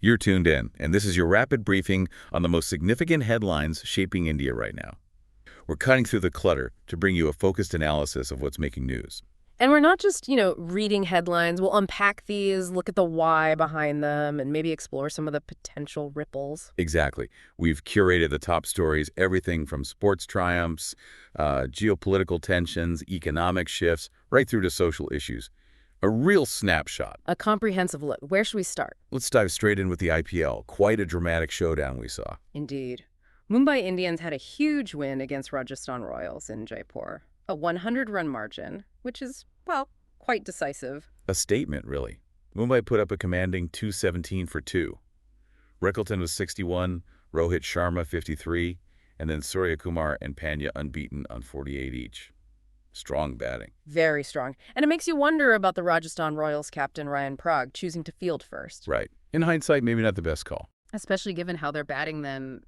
You're tuned in, and this is your rapid briefing on the most significant headlines shaping India right now. We're cutting through the clutter to bring you a focused analysis of what's making news. And we're not just, reading headlines. We'll unpack these, look at the why behind them, and maybe explore some of the potential ripples. Exactly. We've curated the top stories, everything from sports triumphs, geopolitical tensions, economic shifts, right through to social issues. A real snapshot. A comprehensive look. Where should we start? Let's dive straight in with the IPL. Quite a dramatic showdown we saw. Indeed. Mumbai Indians had a huge win against Rajasthan Royals in Jaipur. A 100-run margin, which is, well, quite decisive. A statement, really. Mumbai put up a commanding 217 for 2. Reckleton was 61, Rohit Sharma 53, and then Surya Kumar and Pandya unbeaten on 48 each. Strong batting. Very strong. And it makes you wonder about the Rajasthan Royals captain Ryan Pragg choosing to field first. Right. In hindsight, maybe not the best call. Especially given how their batting then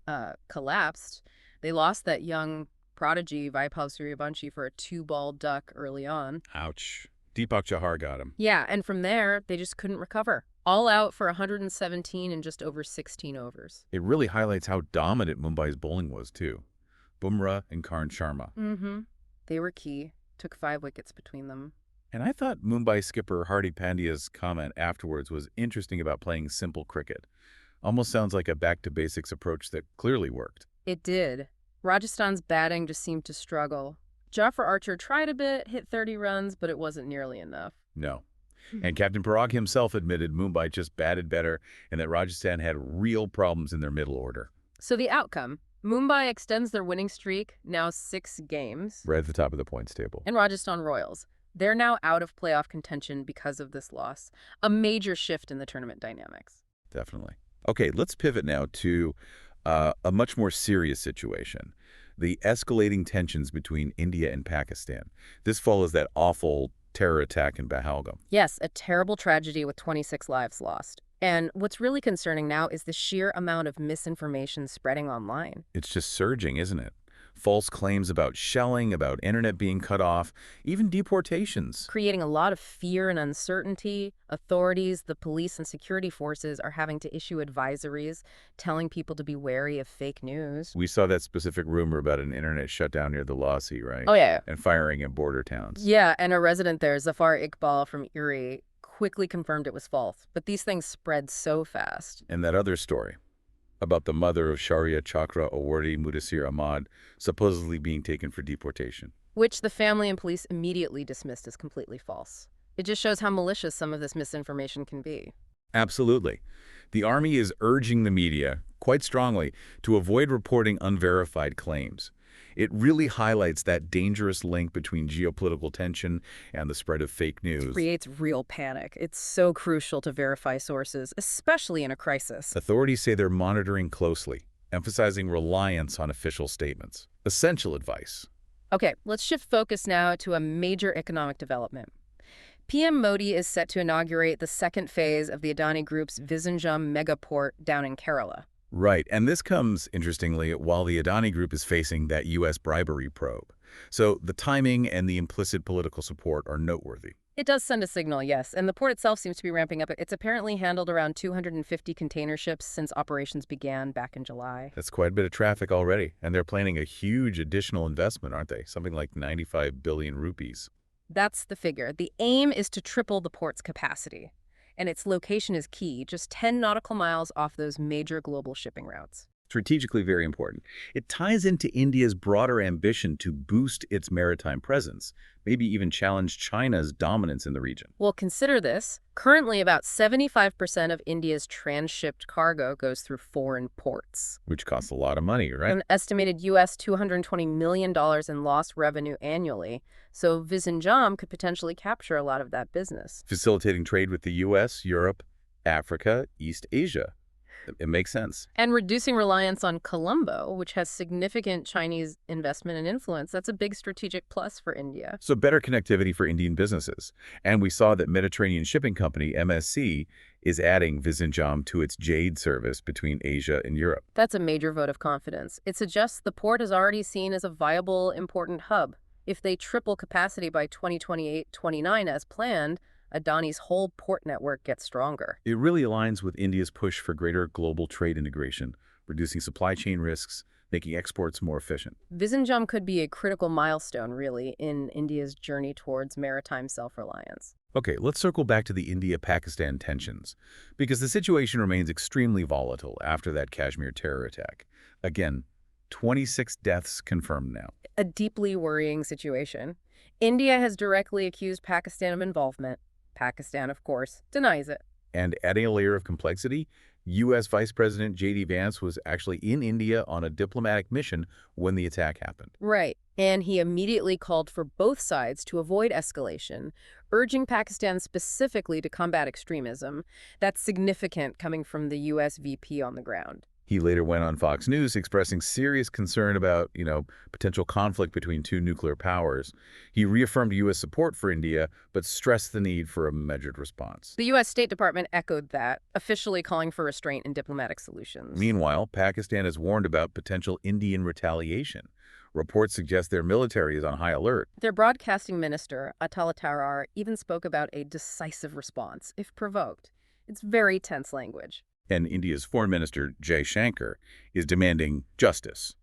collapsed. They lost that young prodigy, Vaibhav Suryavanshi, for a 2-ball duck early on. Ouch. Deepak Chahar got him. Yeah, and from there, they just couldn't recover. All out for 117 in just over 16 overs. It really highlights how dominant Mumbai's bowling was, too. Bumrah and Karn Sharma. They were key. Took 5 wickets between them. And I thought Mumbai skipper Hardik Pandya's comment afterwards was interesting about playing simple cricket. Almost sounds like a back-to-basics approach that clearly worked. It did. Rajasthan's batting just seemed to struggle. Jaffer Archer tried a bit, hit 30 runs, but it wasn't nearly enough. No. And Captain Parag himself admitted Mumbai just batted better and that Rajasthan had real problems in their middle order. So the outcome, Mumbai extends their winning streak, now 6 games. Right at the top of the points table. And Rajasthan Royals, they're now out of playoff contention because of this loss. A major shift in the tournament dynamics. Definitely. Okay, let's pivot now to a much more serious situation. The escalating tensions between India and Pakistan. This follows that awful terror attack in Pahalgam. Yes, a terrible tragedy with 26 lives lost. And what's really concerning now is the sheer amount of misinformation spreading online. It's just surging, isn't it? False claims about shelling, about internet being cut off, even deportations. Creating a lot of fear and uncertainty. Authorities, the police and security forces are having to issue advisories, telling people to be wary of fake news. We saw that specific rumor about an internet shutdown near the Lhasa, right? Oh, yeah. And firing in border towns. Yeah, and a resident there, Zafar Iqbal from Erie, quickly confirmed it was false. But these things spread so fast. And that other story about the mother of Sharia Chakra awardee Mudassir Ahmad supposedly being taken for deportation. Which the family and police immediately dismissed as completely false. It just shows how malicious some of this misinformation can be. Absolutely. The Army is urging the media, quite strongly, to avoid reporting unverified claims. It really highlights that dangerous link between geopolitical tension and the spread of fake news. Creates real panic. It's so crucial to verify sources, especially in a crisis. Authorities say they're monitoring closely, emphasizing reliance on official statements. Essential advice. Okay, let's shift focus now to a major economic development. PM Modi is set to inaugurate the second phase of the Adani Group's Vizhinjam megaport down in Kerala. Right, and this comes, interestingly, while the Adani Group is facing that U.S. bribery probe. So the timing and the implicit political support are noteworthy. It does send a signal, yes, and the port itself seems to be ramping up. It's apparently handled around 250 container ships since operations began back in July. That's quite a bit of traffic already, and they're planning a huge additional investment, aren't they? Something like 95 billion rupees. That's the figure. The aim is to triple the port's capacity. And its location is key, just 10 nautical miles off those major global shipping routes. Strategically very important. It ties into India's broader ambition to boost its maritime presence, maybe even challenge China's dominance in the region. Well, consider this. Currently, about 75% of India's transshipped cargo goes through foreign ports. Which costs a lot of money, right? An estimated U.S. $220 million in lost revenue annually. So Vizhinjam could potentially capture a lot of that business. Facilitating trade with the U.S., Europe, Africa, East Asia. It makes sense. And reducing reliance on Colombo, which has significant Chinese investment and influence. That's a big strategic plus for India. So better connectivity for Indian businesses. And we saw that Mediterranean shipping company, MSC, is adding Vizhinjam to its Jade service between Asia and Europe. That's a major vote of confidence. It suggests the port is already seen as a viable, important hub. If they triple capacity by 2028-29 as planned, Adani's whole port network gets stronger. It really aligns with India's push for greater global trade integration, reducing supply chain risks, making exports more efficient. Visinjam could be a critical milestone, really, in India's journey towards maritime self-reliance. Okay, let's circle back to the India-Pakistan tensions, because the situation remains extremely volatile after that Kashmir terror attack. Again, 26 deaths confirmed now. A deeply worrying situation. India has directly accused Pakistan of involvement. Pakistan, of course, denies it. And adding a layer of complexity, U.S. Vice President J.D. Vance was actually in India on a diplomatic mission when the attack happened. Right. And he immediately called for both sides to avoid escalation, urging Pakistan specifically to combat extremism. That's significant coming from the U.S. VP on the ground. He later went on Fox News expressing serious concern about, potential conflict between two nuclear powers. He reaffirmed U.S. support for India, but stressed the need for a measured response. The U.S. State Department echoed that, officially calling for restraint in diplomatic solutions. Meanwhile, Pakistan has warned about potential Indian retaliation. Reports suggest their military is on high alert. Their broadcasting minister, Atal Tarar, even spoke about a decisive response, if provoked. It's very tense language. And India's Foreign Minister, Jay Shankar, is demanding justice.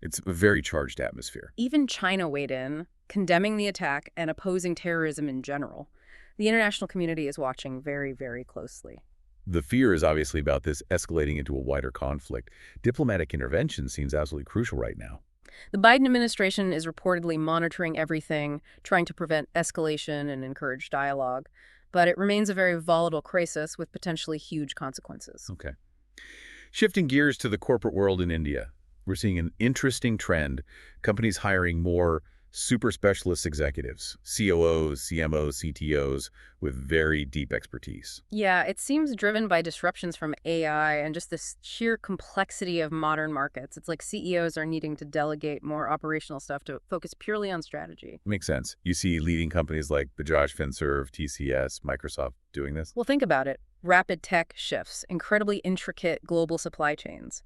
It's a very charged atmosphere. Even China weighed in, condemning the attack and opposing terrorism in general. The international community is watching very, very closely. The fear is obviously about this escalating into a wider conflict. Diplomatic intervention seems absolutely crucial right now. The Biden administration is reportedly monitoring everything, trying to prevent escalation and encourage dialogue. But it remains a very volatile crisis with potentially huge consequences. Okay. Shifting gears to the corporate world in India, we're seeing an interesting trend. Companies hiring more super specialist executives, COOs, CMOs, CTOs, with very deep expertise. Yeah, it seems driven by disruptions from AI and just this sheer complexity of modern markets. It's like CEOs are needing to delegate more operational stuff to focus purely on strategy. Makes sense. You see leading companies like Bajaj Finserv, TCS, Microsoft doing this. Well, think about it. Rapid tech shifts, incredibly intricate global supply chains.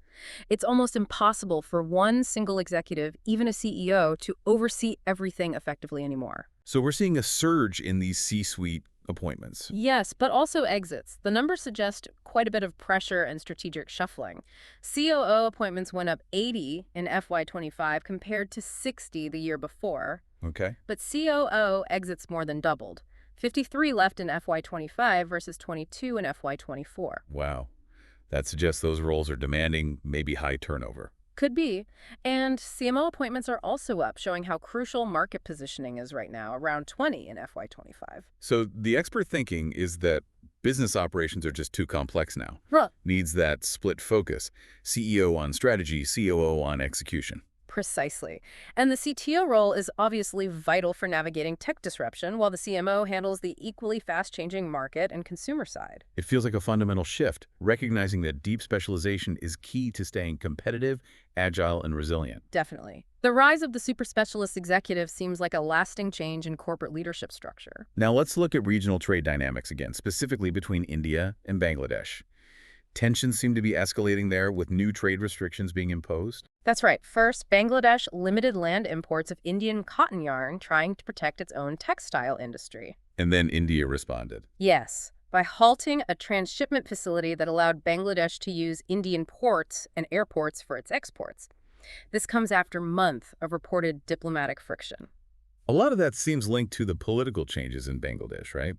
It's almost impossible for one single executive, even a CEO, to oversee everything effectively anymore. So we're seeing a surge in these C-suite appointments. Yes, but also exits. The numbers suggest quite a bit of pressure and strategic shuffling. COO appointments went up 80 in FY25 compared to 60 the year before. Okay. But COO exits more than doubled. 53 left in FY25 versus 22 in FY24. Wow. That suggests those roles are demanding maybe high turnover. Could be. And CMO appointments are also up, showing how crucial market positioning is right now, around 20 in FY25. So the expert thinking is that business operations are just too complex now. Huh. Needs that split focus. CEO on strategy, COO on execution. Precisely. And the CTO role is obviously vital for navigating tech disruption, while the CMO handles the equally fast-changing market and consumer side. It feels like a fundamental shift, recognizing that deep specialization is key to staying competitive, agile, and resilient. Definitely. The rise of the super specialist executive seems like a lasting change in corporate leadership structure. Now let's look at regional trade dynamics again, specifically between India and Bangladesh. Tensions seem to be escalating there with new trade restrictions being imposed. That's right. First, Bangladesh limited land imports of Indian cotton yarn, trying to protect its own textile industry. And then India responded. Yes, by halting a transshipment facility that allowed Bangladesh to use Indian ports and airports for its exports. This comes after months of reported diplomatic friction. A lot of that seems linked to the political changes in Bangladesh, right?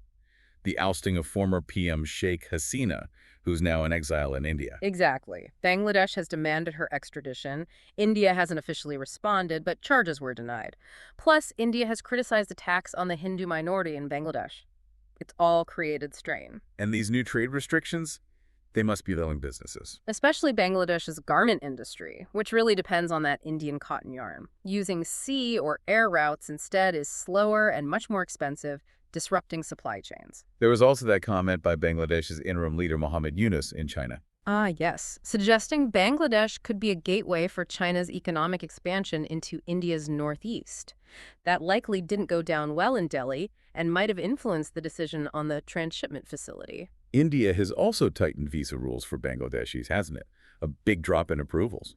The ousting of former PM Sheikh Hasina, who's now in exile in India. Exactly. Bangladesh has demanded her extradition. India hasn't officially responded, but charges were denied. Plus, India has criticized attacks on the Hindu minority in Bangladesh. It's all created strain. And these new trade restrictions, they must be killing businesses. Especially Bangladesh's garment industry, which really depends on that Indian cotton yarn. Using sea or air routes instead is slower and much more expensive, disrupting supply chains. There was also that comment by Bangladesh's interim leader Mohammed Yunus in China. Ah, yes, suggesting Bangladesh could be a gateway for China's economic expansion into India's northeast. That likely didn't go down well in Delhi and might have influenced the decision on the transshipment facility. India has also tightened visa rules for Bangladeshis, hasn't it? A big drop in approvals.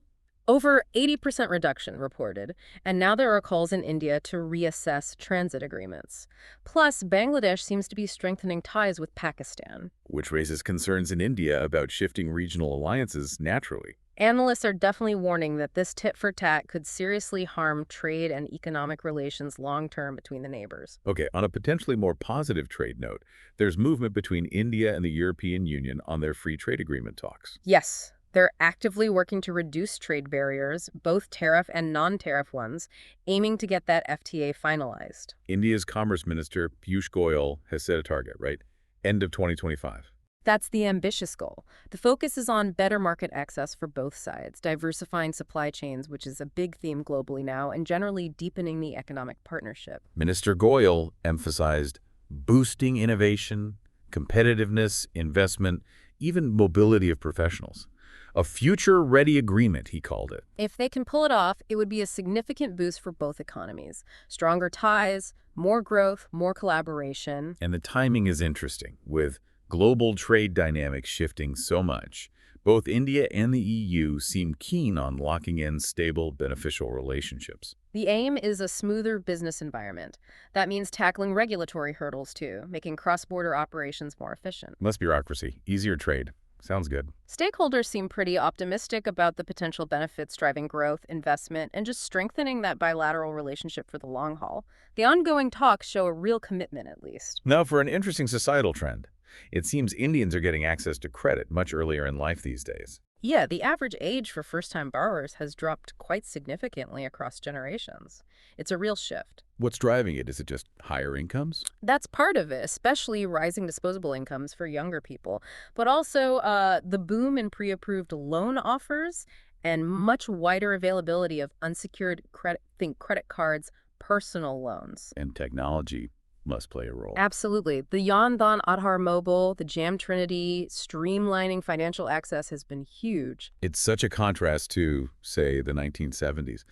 Over 80% reduction reported, and now there are calls in India to reassess transit agreements. Plus, Bangladesh seems to be strengthening ties with Pakistan. which raises concerns in India about shifting regional alliances naturally. Analysts are definitely warning that this tit for tat could seriously harm trade and economic relations long term between the neighbors. Okay, on a potentially more positive trade note, there's movement between India and the European Union on their free trade agreement talks. Yes, they're actively working to reduce trade barriers, both tariff and non-tariff ones, aiming to get that FTA finalized. India's Commerce Minister Piyush Goyal has set a target, right? End of 2025. That's the ambitious goal. The focus is on better market access for both sides, diversifying supply chains, which is a big theme globally now, and generally deepening the economic partnership. Minister Goyal emphasized boosting innovation, competitiveness, investment, even mobility of professionals. A future-ready agreement, he called it. If they can pull it off, it would be a significant boost for both economies. Stronger ties, more growth, more collaboration. And the timing is interesting. With global trade dynamics shifting so much, both India and the EU seem keen on locking in stable, beneficial relationships. The aim is a smoother business environment. That means tackling regulatory hurdles too, making cross-border operations more efficient. Less bureaucracy, easier trade. Sounds good. Stakeholders seem pretty optimistic about the potential benefits driving growth, investment, and just strengthening that bilateral relationship for the long haul. The ongoing talks show a real commitment, at least. Now for an interesting societal trend. It seems Indians are getting access to credit much earlier in life these days. Yeah, the average age for first-time borrowers has dropped quite significantly across generations. It's a real shift. What's driving it? Is it just higher incomes? That's part of it, especially rising disposable incomes for younger people, but also the boom in pre-approved loan offers and much wider availability of unsecured credit, think credit cards, personal loans. And technology must play a role. Absolutely. The Yandan Aadhaar Mobile, the Jam Trinity, streamlining financial access has been huge. It's such a contrast to, say, the 1970s.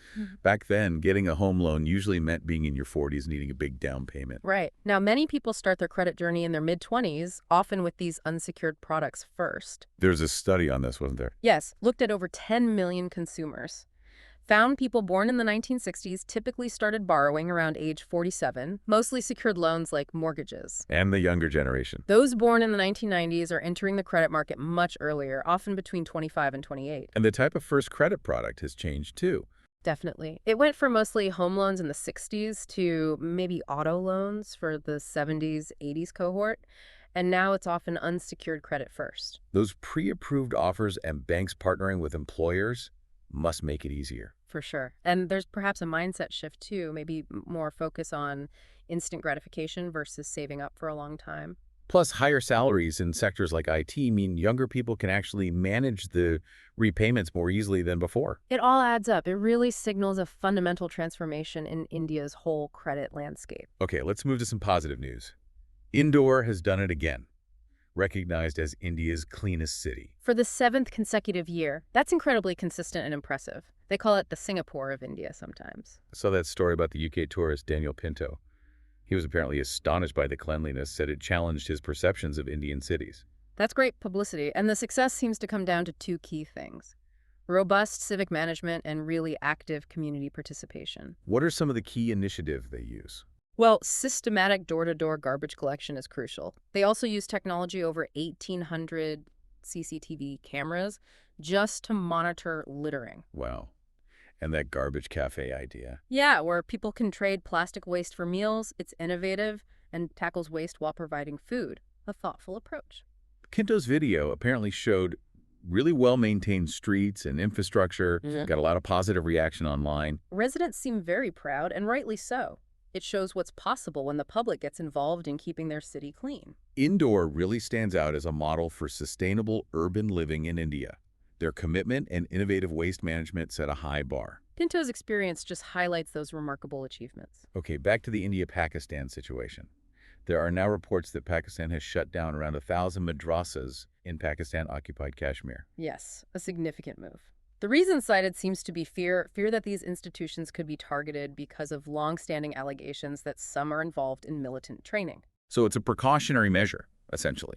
Back then, getting a home loan usually meant being in your 40s, needing a big down payment. Right. Now, many people start their credit journey in their mid-20s, often with these unsecured products first. There's a study on this, wasn't there? Yes, looked at over 10 million consumers. Found people born in the 1960s typically started borrowing around age 47, mostly secured loans like mortgages. And the younger generation. Those born in the 1990s are entering the credit market much earlier, often between 25 and 28. And the type of first credit product has changed too. Definitely. It went from mostly home loans in the 60s to maybe auto loans for the 70s, 80s cohort. And now it's often unsecured credit first. Those pre-approved offers and banks partnering with employers must make it easier. For sure. And there's perhaps a mindset shift too, maybe more focus on instant gratification versus saving up for a long time. Plus, higher salaries in sectors like IT mean younger people can actually manage the repayments more easily than before. It all adds up. It really signals a fundamental transformation in India's whole credit landscape. Okay, let's move to some positive news. Indore has done it again, recognized as India's cleanest city. For the 7th consecutive year, that's incredibly consistent and impressive. They call it the Singapore of India sometimes. I saw that story about the UK tourist Daniel Pinto. He was apparently astonished by the cleanliness, said it challenged his perceptions of Indian cities. That's great publicity, and the success seems to come down to two key things: robust civic management and really active community participation. What are some of the key initiatives they use? Well, systematic door-to-door garbage collection is crucial. They also use technology, over 1,800 CCTV cameras, just to monitor littering. Wow. And that garbage cafe idea. Yeah, where people can trade plastic waste for meals. It's innovative and tackles waste while providing food. A thoughtful approach. Kinto's video apparently showed really well-maintained streets and infrastructure, got a lot of positive reaction online. Residents seem very proud, and rightly so. It shows what's possible when the public gets involved in keeping their city clean. Indore really stands out as a model for sustainable urban living in India. Their commitment and innovative waste management set a high bar. Pinto's experience just highlights those remarkable achievements. Okay, back to the India-Pakistan situation. There are now reports that Pakistan has shut down around 1,000 madrasas in Pakistan-occupied Kashmir. Yes, a significant move. The reason cited seems to be fear that these institutions could be targeted because of long-standing allegations that some are involved in militant training. So it's a precautionary measure, essentially.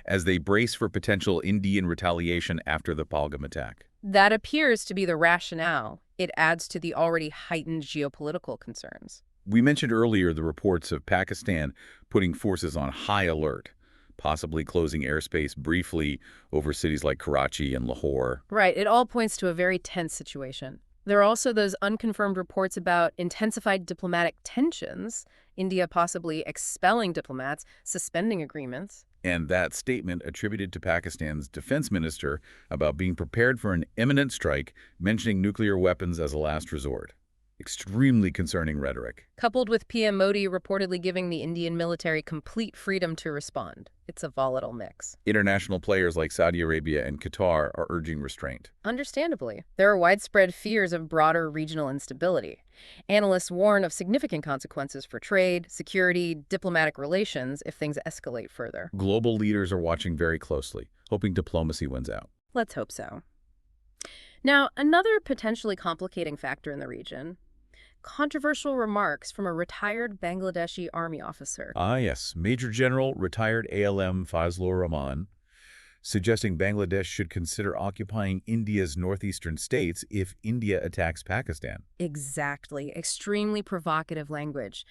as they brace for potential Indian retaliation after the Pahalgam attack. That appears to be the rationale. It adds to the already heightened geopolitical concerns. We mentioned earlier the reports of Pakistan putting forces on high alert, possibly closing airspace briefly over cities like Karachi and Lahore. Right, it all points to a very tense situation. There are also those unconfirmed reports about intensified diplomatic tensions, India possibly expelling diplomats, suspending agreements. And that statement attributed to Pakistan's defense minister about being prepared for an imminent strike, mentioning nuclear weapons as a last resort. Extremely concerning rhetoric. Coupled with PM Modi reportedly giving the Indian military complete freedom to respond. It's a volatile mix. International players like Saudi Arabia and Qatar are urging restraint. Understandably, there are widespread fears of broader regional instability. Analysts warn of significant consequences for trade, security, diplomatic relations if things escalate further. Global leaders are watching very closely, hoping diplomacy wins out. Let's hope so. Now, another potentially complicating factor in the region: controversial remarks from a retired Bangladeshi army officer. Ah, yes. Major General retired ALM Fazlur Rahman, suggesting Bangladesh should consider occupying India's northeastern states if India attacks Pakistan. Exactly. Extremely provocative language.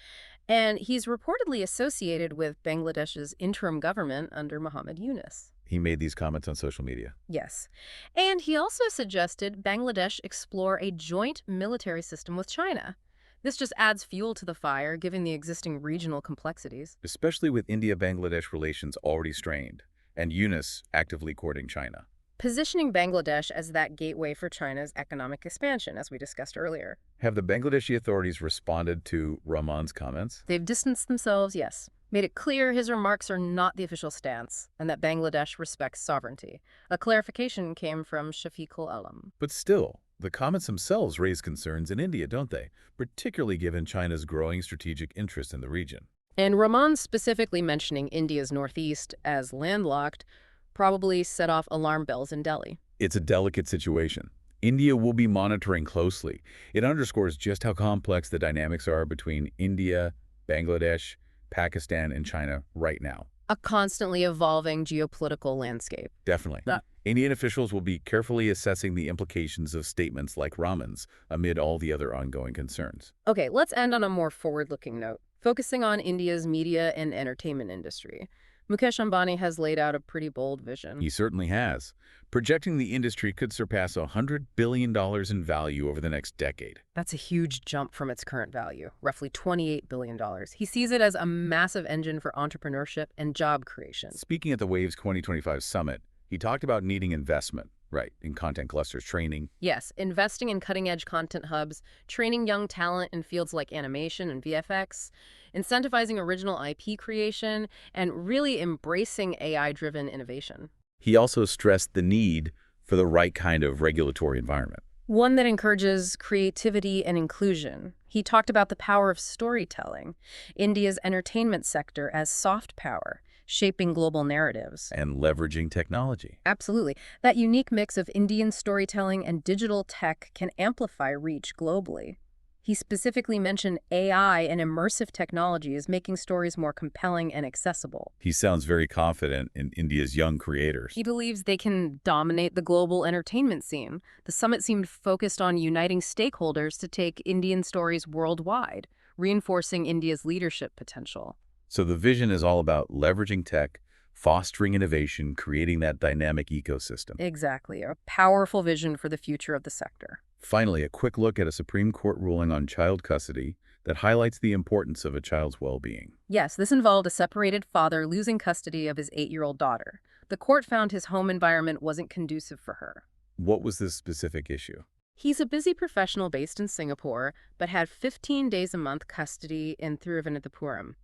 And he's reportedly associated with Bangladesh's interim government under Muhammad Yunus. He made these comments on social media. Yes. And he also suggested Bangladesh explore a joint military system with China. This just adds fuel to the fire, given the existing regional complexities. Especially with India-Bangladesh relations already strained, and Yunus actively courting China. Positioning Bangladesh as that gateway for China's economic expansion, as we discussed earlier. Have the Bangladeshi authorities responded to Rahman's comments? They've distanced themselves, yes. Made it clear his remarks are not the official stance, and that Bangladesh respects sovereignty. A clarification came from Shafiqul Alam. But still, the comments themselves raise concerns in India, don't they? Particularly given China's growing strategic interest in the region. And Rahman specifically mentioning India's northeast as landlocked probably set off alarm bells in Delhi. It's a delicate situation. India will be monitoring closely. It underscores just how complex the dynamics are between India, Bangladesh, Pakistan, and China right now. A constantly evolving geopolitical landscape. Definitely. Indian officials will be carefully assessing the implications of statements like Rahman's amid all the other ongoing concerns. Okay, let's end on a more forward-looking note, focusing on India's media and entertainment industry. Mukesh Ambani has laid out a pretty bold vision. He certainly has, projecting the industry could surpass $100 billion in value over the next decade. That's a huge jump from its current value, roughly $28 billion. He sees it as a massive engine for entrepreneurship and job creation. Speaking at the Waves 2025 summit, he talked about needing investment, right, in content clusters training. Yes, investing in cutting-edge content hubs, training young talent in fields like animation and VFX, incentivizing original IP creation, and really embracing AI-driven innovation. He also stressed the need for the right kind of regulatory environment. One that encourages creativity and inclusion. He talked about the power of storytelling, India's entertainment sector as soft power, shaping global narratives. And leveraging technology. Absolutely. That unique mix of Indian storytelling and digital tech can amplify reach globally. He specifically mentioned AI and immersive technologies making stories more compelling and accessible. He sounds very confident in India's young creators. He believes they can dominate the global entertainment scene. The summit seemed focused on uniting stakeholders to take Indian stories worldwide, reinforcing India's leadership potential. So the vision is all about leveraging tech, fostering innovation, creating that dynamic ecosystem. Exactly. A powerful vision for the future of the sector. Finally, a quick look at a Supreme Court ruling on child custody that highlights the importance of a child's well-being. Yes, this involved a separated father losing custody of his 8-year-old daughter. The court found his home environment wasn't conducive for her. What was this specific issue? He's a busy professional based in Singapore, but had 15 days a month custody in Thiruvananthapuram.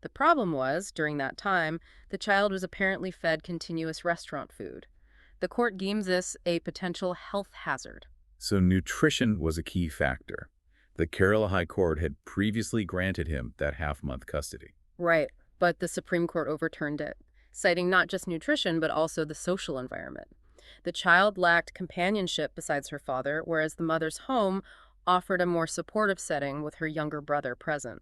The problem was, during that time, the child was apparently fed continuous restaurant food. The court deems this a potential health hazard. So nutrition was a key factor. The Kerala High Court had previously granted him that half-month custody. Right, but the Supreme Court overturned it, citing not just nutrition but also the social environment. The child lacked companionship besides her father, whereas the mother's home offered a more supportive setting with her younger brother present.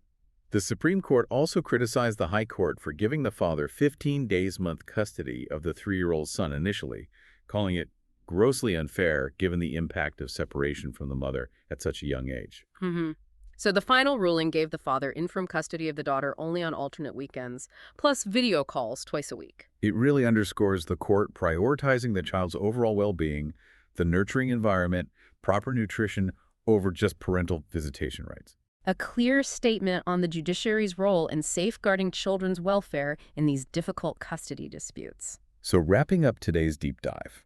The Supreme Court also criticized the High Court for giving the father 15 days-month custody of the 3-year-old son initially, calling it grossly unfair given the impact of separation from the mother at such a young age. Hmm. So the final ruling gave the father interim custody of the daughter only on alternate weekends, plus video calls twice a week. It really underscores the court prioritizing the child's overall well-being, the nurturing environment, proper nutrition over just parental visitation rights. A clear statement on the judiciary's role in safeguarding children's welfare in these difficult custody disputes. So wrapping up today's deep dive,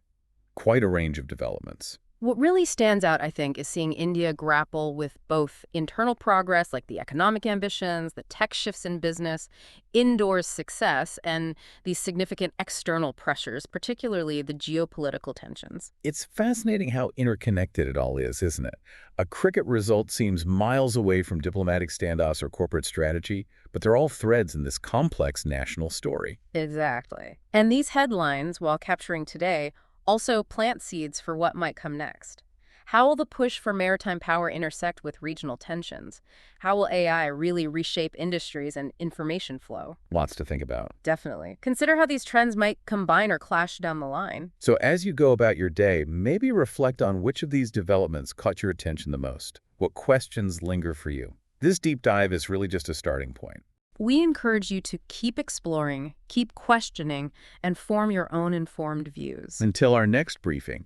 quite a range of developments. What really stands out, I think, is seeing India grapple with both internal progress, like the economic ambitions, the tech shifts in business, Indore's success, and these significant external pressures, particularly the geopolitical tensions. It's fascinating how interconnected it all is, isn't it? A cricket result seems miles away from diplomatic standoffs or corporate strategy, but they're all threads in this complex national story. Exactly. And these headlines, while capturing today, also plant seeds for what might come next. How will the push for maritime power intersect with regional tensions? How will AI really reshape industries and information flow? Lots to think about. Definitely. Consider how these trends might combine or clash down the line. So as you go about your day, maybe reflect on which of these developments caught your attention the most. What questions linger for you? This deep dive is really just a starting point. We encourage you to keep exploring, keep questioning, and form your own informed views. Until our next briefing.